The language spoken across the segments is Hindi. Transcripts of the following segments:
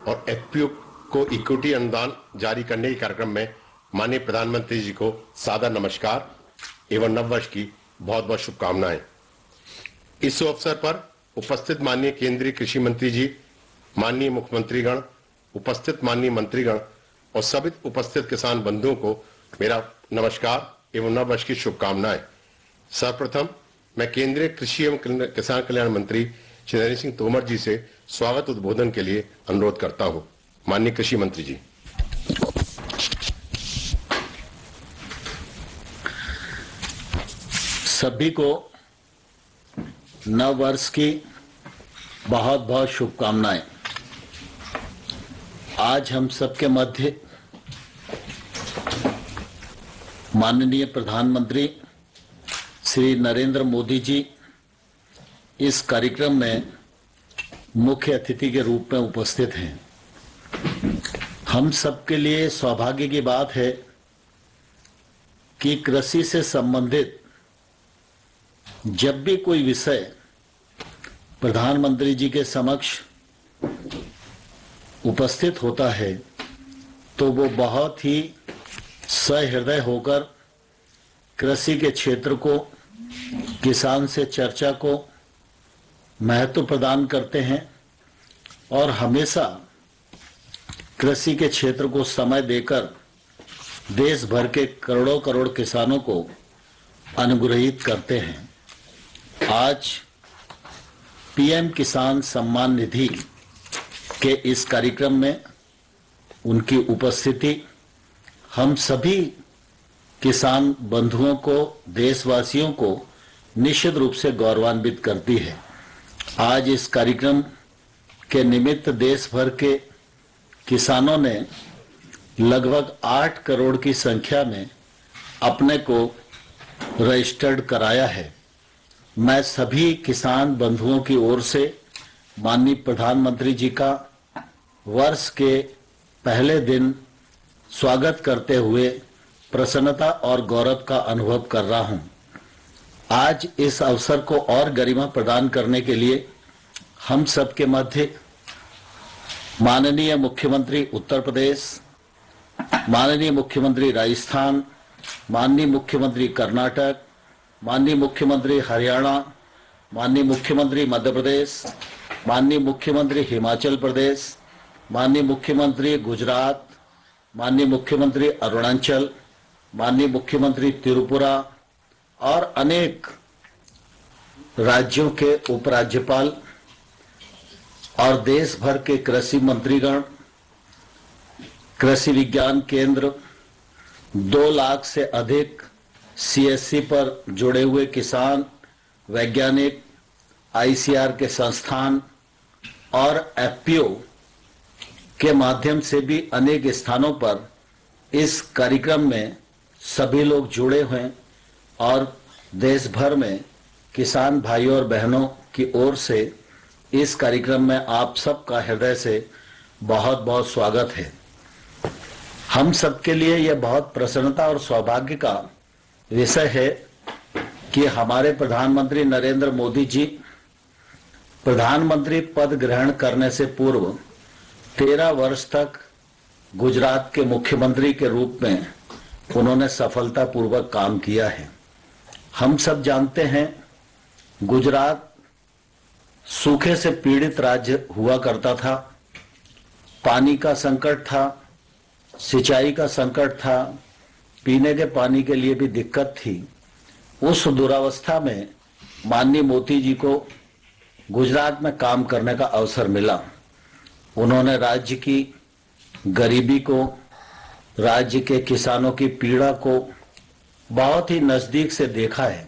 और एफपीओ को इक्विटी अनुदान जारी करने के कार्यक्रम में माननीय प्रधानमंत्री जी को सादर नमस्कार एवं नववर्ष की बहुत बहुत शुभकामनाएं। इस अवसर पर उपस्थित माननीय केंद्रीय कृषि मंत्री जी, माननीय मुख्यमंत्रीगण, उपस्थित माननीय मंत्रीगण और सभी उपस्थित किसान बंधुओं को मेरा नमस्कार एवं नववर्ष की शुभकामनाएं। सर्वप्रथम मैं केंद्रीय कृषि एवं किसान कल्याण मंत्री श्री नरेंद्र सिंह तोमर जी से स्वागत उद्बोधन के लिए अनुरोध करता हूं। माननीय कृषि मंत्री जी। सभी को नव वर्ष की बहुत बहुत शुभकामनाएं। आज हम सबके मध्य माननीय प्रधानमंत्री श्री नरेंद्र मोदी जी इस कार्यक्रम में मुख्य अतिथि के रूप में उपस्थित हैं। हम सबके लिए सौभाग्य की बात है कि कृषि से संबंधित जब भी कोई विषय प्रधानमंत्री जी के समक्ष उपस्थित होता है तो वो बहुत ही सहृदय होकर कृषि के क्षेत्र को, किसान से चर्चा को महत्व प्रदान करते हैं और हमेशा कृषि के क्षेत्र को समय देकर देश भर के करोड़ों करोड़ किसानों को अनुग्रहित करते हैं। आज पीएम किसान सम्मान निधि के इस कार्यक्रम में उनकी उपस्थिति हम सभी किसान बंधुओं को, देशवासियों को निश्चित रूप से गौरवान्वित करती है। आज इस कार्यक्रम के निमित्त देश भर के किसानों ने लगभग 8 करोड़ की संख्या में अपने को रजिस्टर्ड कराया है। मैं सभी किसान बंधुओं की ओर से माननीय प्रधानमंत्री जी का वर्ष के पहले दिन स्वागत करते हुए प्रसन्नता और गौरव का अनुभव कर रहा हूं। आज इस अवसर को और गरिमा प्रदान करने के लिए हम सबके मध्य माननीय मुख्यमंत्री उत्तर प्रदेश, माननीय मुख्यमंत्री राजस्थान, माननीय मुख्यमंत्री कर्नाटक, माननीय मुख्यमंत्री हरियाणा, माननीय मुख्यमंत्री मध्य प्रदेश, माननीय मुख्यमंत्री हिमाचल प्रदेश, माननीय मुख्यमंत्री गुजरात, माननीय मुख्यमंत्री अरुणाचल, माननीय मुख्यमंत्री त्रिपुरा और अनेक राज्यों के उपराज्यपाल और देश भर के कृषि मंत्रीगण, कृषि विज्ञान केंद्र, 2 लाख से अधिक सीएससी पर जुड़े हुए किसान, वैज्ञानिक, आईसीआर के संस्थान और एफपीओ के माध्यम से भी अनेक स्थानों पर इस कार्यक्रम में सभी लोग जुड़े हुए और देश भर में किसान भाइयों और बहनों की ओर से इस कार्यक्रम में आप सबका हृदय से बहुत बहुत स्वागत है। हम सबके लिए यह बहुत प्रसन्नता और सौभाग्य का विषय है कि हमारे प्रधानमंत्री नरेंद्र मोदी जी प्रधानमंत्री पद ग्रहण करने से पूर्व 13 वर्ष तक गुजरात के मुख्यमंत्री के रूप में उन्होंने सफलतापूर्वक काम किया है। हम सब जानते हैं गुजरात सूखे से पीड़ित राज्य हुआ करता था। पानी का संकट था, सिंचाई का संकट था, पीने के पानी के लिए भी दिक्कत थी। उस दुरावस्था में माननीय मोदी जी को गुजरात में काम करने का अवसर मिला। उन्होंने राज्य की गरीबी को, राज्य के किसानों की पीड़ा को बहुत ही नजदीक से देखा है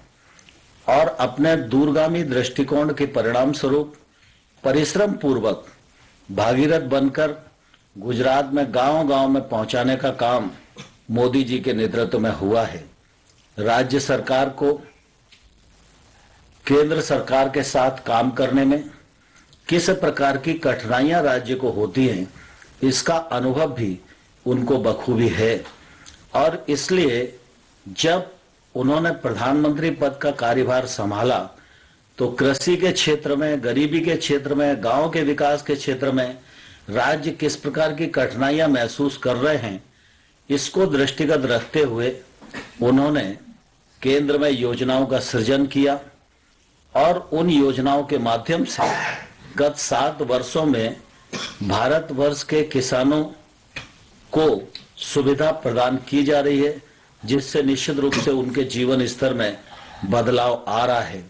और अपने दूरगामी दृष्टिकोण के परिणाम स्वरूप परिश्रम पूर्वक भागीरथ बनकर गुजरात में गांव-गांव में पहुंचाने का काम मोदी जी के नेतृत्व में हुआ है। राज्य सरकार को केंद्र सरकार के साथ काम करने में किस प्रकार की कठिनाइयां राज्य को होती हैं, इसका अनुभव भी उनको बखूबी है और इसलिए जब उन्होंने प्रधानमंत्री पद का कार्यभार संभाला तो कृषि के क्षेत्र में, गरीबी के क्षेत्र में, गांव के विकास के क्षेत्र में राज्य किस प्रकार की कठिनाइयां महसूस कर रहे हैं, इसको दृष्टिगत रखते हुए उन्होंने केंद्र में योजनाओं का सृजन किया और उन योजनाओं के माध्यम से गत 7 वर्षों में भारतवर्ष के किसानों को सुविधा प्रदान की जा रही है, जिससे निश्चित रूप से उनके जीवन स्तर में बदलाव आ रहा है।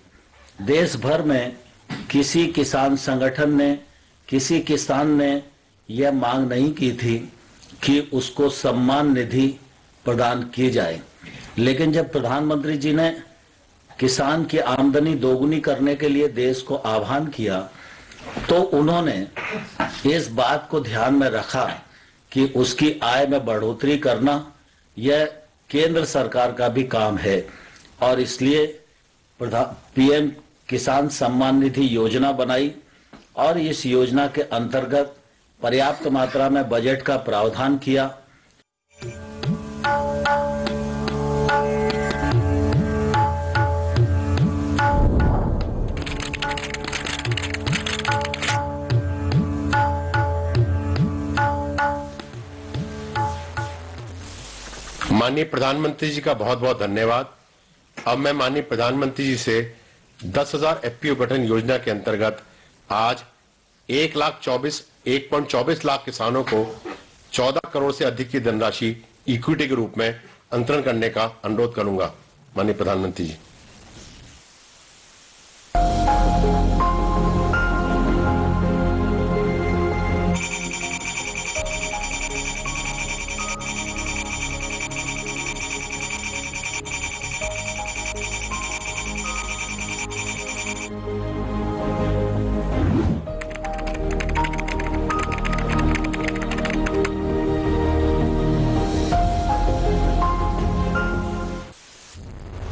देश भर में किसी किसान संगठन ने, किसी किसान ने यह मांग नहीं की थी कि उसको सम्मान निधि प्रदान की जाए, लेकिन जब प्रधानमंत्री जी ने किसान की आमदनी दोगुनी करने के लिए देश को आह्वान किया, तो उन्होंने इस बात को ध्यान में रखा कि उसकी आय में बढ़ोतरी करना यह केंद्र सरकार का भी काम है और इसलिए पीएम किसान सम्मान निधि योजना बनाई और इस योजना के अंतर्गत पर्याप्त मात्रा में बजट का प्रावधान किया। माननीय प्रधानमंत्री जी का बहुत बहुत धन्यवाद। अब मैं माननीय प्रधानमंत्री जी से 10,000 एफपीओ गठन योजना के अंतर्गत आज 1.24 लाख किसानों को 14 करोड़ से अधिक की धनराशि इक्विटी के रूप में अंतरण करने का अनुरोध करूंगा। माननीय प्रधानमंत्री जी।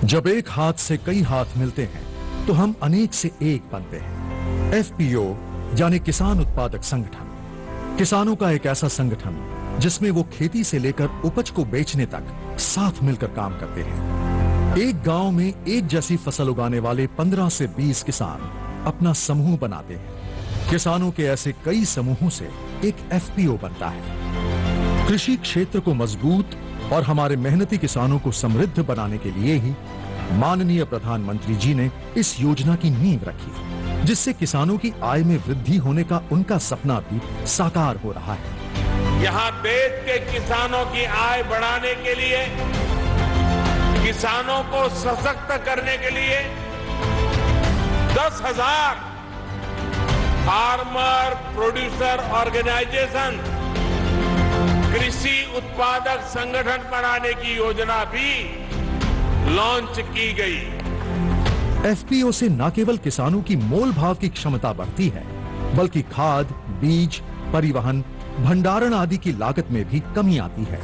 जब एक हाथ से कई हाथ मिलते हैं तो हम अनेक से एक बनते हैं। एफपीओ यानी किसान उत्पादक संगठन, किसानों का एक ऐसा संगठन जिसमें वो खेती से लेकर उपज को बेचने तक साथ मिलकर काम करते हैं। एक गांव में एक जैसी फसल उगाने वाले 15 से 20 किसान अपना समूह बनाते हैं। किसानों के ऐसे कई समूहों से एक एफपीओ बनता है। कृषि क्षेत्र को मजबूत और हमारे मेहनती किसानों को समृद्ध बनाने के लिए ही माननीय प्रधानमंत्री जी ने इस योजना की नींव रखी, जिससे किसानों की आय में वृद्धि होने का उनका सपना भी साकार हो रहा है। यहाँ देश के किसानों की आय बढ़ाने के लिए, किसानों को सशक्त करने के लिए 10,000 फार्मर प्रोड्यूसर ऑर्गेनाइजेशन, कृषि उत्पादक संगठन बनाने की योजना भी लॉन्च की गई। एफपीओ से न केवल किसानों की मोल भाव की क्षमता बढ़ती है, बल्कि खाद, बीज, परिवहन, भंडारण आदि की लागत में भी कमी आती है।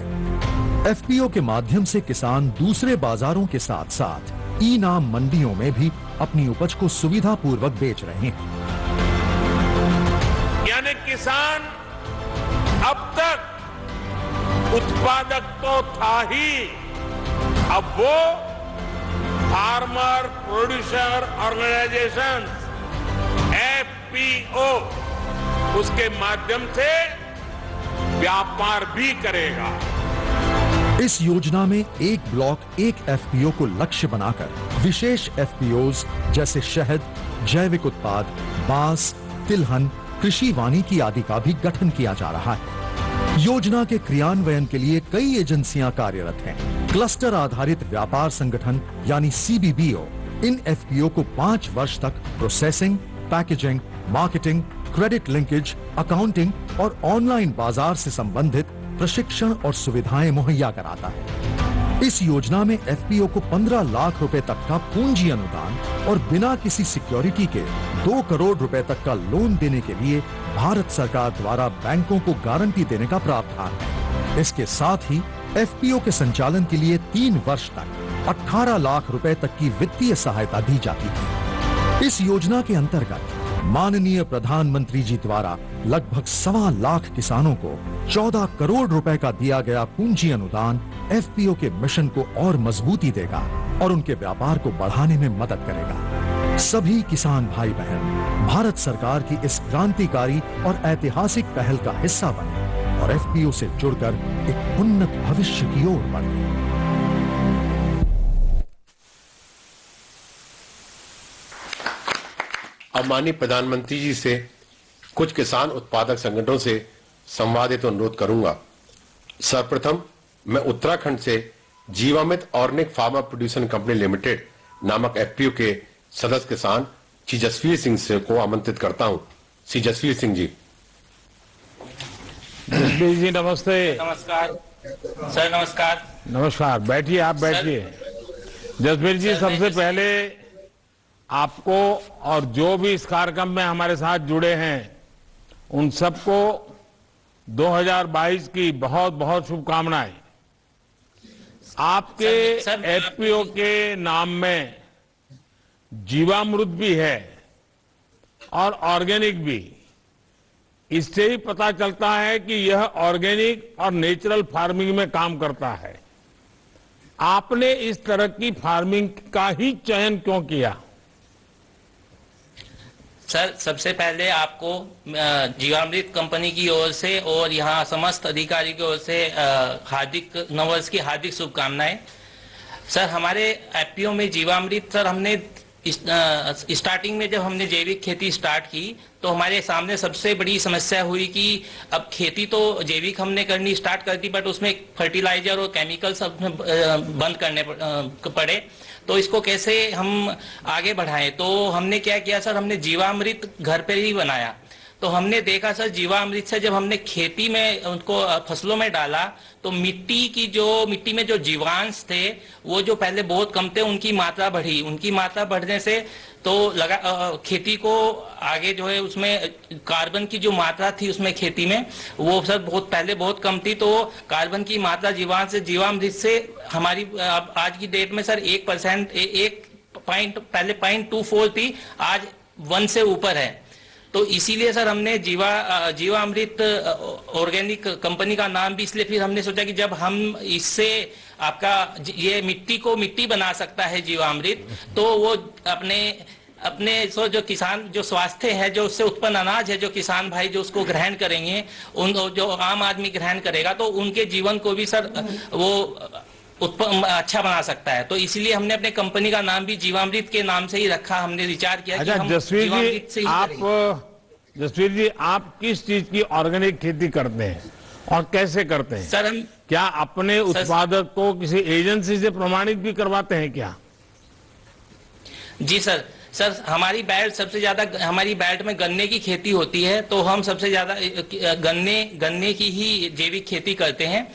एफपीओ के माध्यम से किसान दूसरे बाजारों के साथ साथ ई नाम मंडियों में भी अपनी उपज को सुविधापूर्वक बेच रहे हैं। यानी किसान अब तक उत्पादक तो था ही, अब वो फार्मर प्रोड्यूसर ऑर्गेनाइजेशन एफपीओ उसके माध्यम से व्यापार भी करेगा। इस योजना में एक ब्लॉक एक एफपीओ को लक्ष्य बनाकर विशेष एफपीओज जैसे शहद, जैविक उत्पाद, बांस, तिलहन, कृषि वानिकी आदि का भी गठन किया जा रहा है। योजना के क्रियान्वयन के लिए कई एजेंसियां कार्यरत हैं। क्लस्टर आधारित व्यापार संगठन यानी सीबीबीओ इन एफपीओ को 5 वर्ष तक processing, packaging, marketing, credit linkage, accounting और ऑनलाइन बाजार से संबंधित प्रशिक्षण और सुविधाएं मुहैया कराता है। इस योजना में एफपीओ को 15 लाख रुपए तक का पूंजी अनुदान और बिना किसी सिक्योरिटी के 2 करोड़ रुपए तक का लोन देने के लिए भारत सरकार द्वारा बैंकों को गारंटी देने का प्रावधान है। इसके साथ ही एफपीओ के संचालन के लिए 3 वर्ष तक 18 लाख रुपए तक की वित्तीय सहायता दी जाती है। इस योजना के अंतर्गत माननीय प्रधानमंत्री जी द्वारा लगभग 1.25 लाख किसानों को 14 करोड़ रुपए का दिया गया पूंजी अनुदान एफपीओ के मिशन को और मजबूती देगा और उनके व्यापार को बढ़ाने में मदद करेगा। सभी किसान भाई बहन भारत सरकार की इस क्रांतिकारी और ऐतिहासिक पहल का हिस्सा बने और एफपीओ से जुड़कर एक उन्नत भविष्य की ओर बढ़े। अब माननीय प्रधानमंत्री जी से कुछ किसान उत्पादक संगठनों से संवाद हेतु अनुरोध करूंगा। सर्वप्रथम मैं उत्तराखंड से Jeevamrit organic pharma producer company limited नामक एफपीओ के सदस्य किसान श्री जसवीर सिंह से को आमंत्रित करता हूं। श्री जसवीर सिंह जी। जसवीर जी नमस्ते। नमस्कार सर। नमस्कार। नमस्कार, बैठिए, आप बैठिए। जसवीर जी, सबसे पहले आपको और जो भी इस कार्यक्रम में हमारे साथ जुड़े हैं उन सबको 2022 की बहुत बहुत शुभकामनाएं। आपके एफपीओ के नाम में जीवामृत भी है और ऑर्गेनिक भी। इससे ही पता चलता है कि यह ऑर्गेनिक और नेचुरल फार्मिंग में काम करता है। आपने इस तरह की फार्मिंग का ही चयन क्यों किया? सर, सबसे पहले आपको जीवामृत कंपनी की ओर से और यहाँ समस्त अधिकारी की ओर से हार्दिक नववर्ष की हार्दिक शुभकामनाएं। सर, हमारे एफपीओ में जीवामृत, सर, हमने स्टार्टिंग में जब हमने जैविक खेती स्टार्ट की तो हमारे सामने सबसे बड़ी समस्या हुई कि अब खेती तो जैविक हमने करनी स्टार्ट कर दी, बट उसमें फर्टिलाइजर और केमिकल सब बंद करने पड़े। तो इसको कैसे हम आगे बढ़ाएं? तो हमने क्या किया सर, हमने जीवामृत घर पे ही बनाया। तो हमने देखा सर, जीवामृत से जब हमने खेती में उनको फसलों में डाला तो मिट्टी में जो जीवांश थे वो जो पहले बहुत कम थे उनकी मात्रा बढ़ी। उनकी मात्रा बढ़ने से तो खेती को आगे जो है उसमें कार्बन की जो मात्रा थी उसमें खेती में वो सर पहले बहुत कम थी। तो कार्बन की मात्रा जीवामृत से हमारी आज की डेट में सर 1% पहले 0.24 थी, आज 1 से ऊपर है। तो इसीलिए सर हमने जीवामृत ऑर्गेनिक कंपनी का नाम भी इसलिए फिर हमने सोचा कि जब हम इससे आपका ये मिट्टी को मिट्टी बना सकता है जीवामृत, तो वो अपने जो किसान जो स्वास्थ्य है, जो उससे उत्पन्न अनाज है, जो किसान भाई जो उसको ग्रहण करेंगे, उन जो आम आदमी ग्रहण करेगा तो उनके जीवन को भी सर वो अच्छा बना सकता है। तो इसीलिए हमने अपने कंपनी का नाम भी जीवामृत के नाम से ही रखा। हमने विचार किया कि हम जीवामृत से ही जसवीर जी, आप किस चीज की ऑर्गेनिक खेती करते हैं और कैसे करते हैं? सर, हम क्या अपने उत्पादक को किसी एजेंसी से प्रमाणित भी करवाते हैं क्या? जी सर, हमारी बेल्ट में गन्ने की खेती होती है, तो हम सबसे ज्यादा गन्ने की ही जैविक खेती करते हैं।